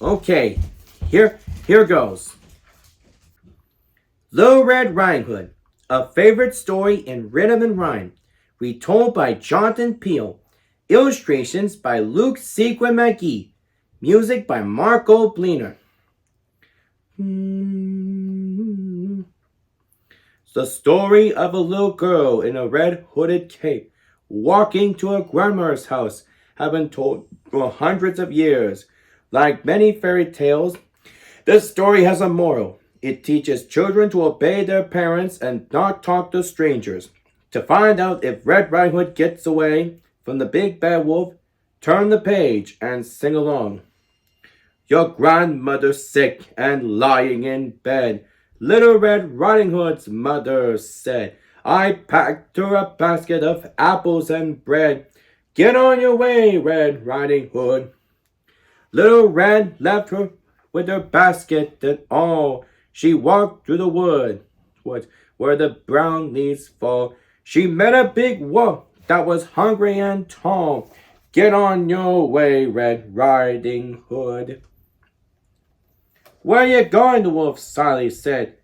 Okay, here goes. Little Red Riding Hood, a favorite story in rhythm and rhyme, retold by Jonathan Peele, illustrations by Luke Sequin McGee, music by Marco Bleener. The story of a little girl in a red hooded cape walking to her grandmother's house had been told for hundreds of years. Like many fairy tales, this story has a moral. It teaches children to obey their parents and not talk to strangers. To find out if Red Riding Hood gets away from the big bad wolf, turn the page and sing along. Your grandmother's sick and lying in bed. Little Red Riding Hood's mother said, I packed her a basket of apples and bread. Get on your way, Red Riding Hood. Little Red left her with her basket and all. She walked through the woods where the brown leaves fall. She met a big wolf that was hungry and tall. Get on your way, Red Riding Hood. Where you going, the wolf Sally said,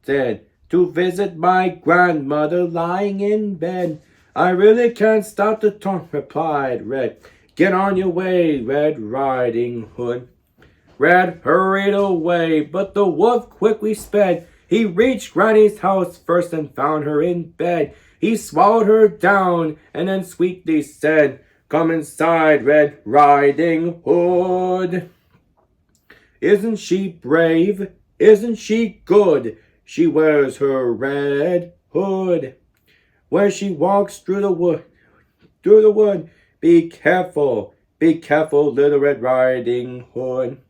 to visit my grandmother lying in bed. I really can't stop to talk, replied Red. Get on your way, Red Riding Hood. Red hurried away, but the wolf quickly sped. He reached Granny's house first and found her in bed. He swallowed her down and then sweetly said, Come inside, Red Riding Hood. Isn't she brave? Isn't she good? She wears her red hood. Where she walks through the wood, be careful, little Red Riding Hood.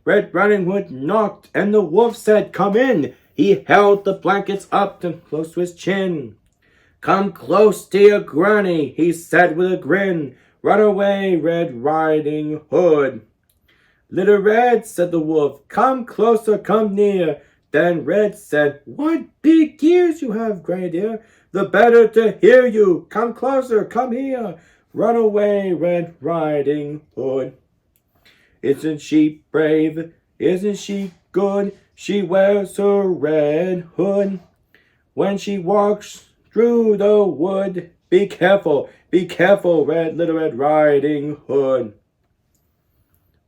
Red Riding Hood knocked, and the wolf said, Come in. He held the blankets up close to his chin. Come close to your granny, he said with a grin. Run away, Red Riding Hood. Little Red, said the wolf, come closer, come near. Then Red said, What big ears you have, Granny dear. The better to hear you. Come closer, come here. Run away, Red Riding Hood. Isn't she brave? Isn't she good? She wears her red hood. When she walks through the wood, be careful, little Red Riding Hood.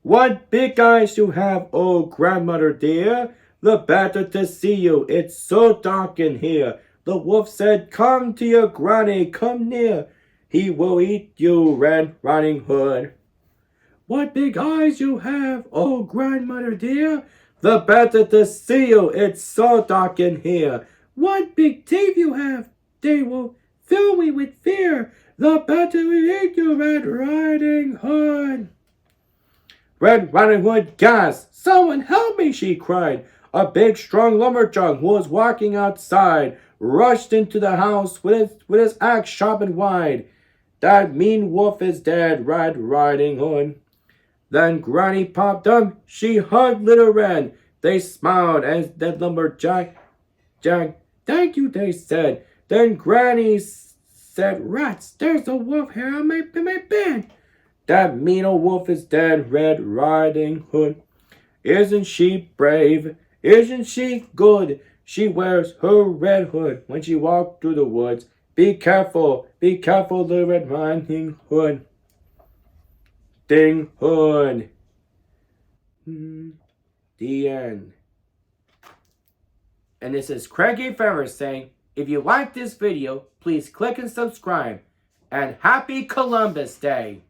What big eyes you have, oh grandmother dear. The better to see you, it's so dark in here. The wolf said, Come to your granny, come near. He will eat you, Red Riding Hood. What big eyes you have, oh grandmother dear. The better to see you, it's so dark in here. What big teeth you have, they will fill me with fear. The better we eat you, Red Riding Hood. Red Riding Hood gasped. Someone help me, she cried. A big strong lumberjack who was walking outside rushed into the house with his axe sharp and wide. That mean wolf is dead, Red Riding Hood. Then Granny popped up. She hugged Little Red. They smiled as that lumberjack. Thank you, they said. Then Granny said, Rats, there's a wolf here in my bed. That mean old wolf is dead, Red Riding Hood. Isn't she brave? Isn't she good? She wears her red hood when she walks through the woods. Be careful, little Red Riding Hood. Ding Hood. The end. And this is Craigie Ferris saying, if you like this video, please click and subscribe. And happy Columbus Day!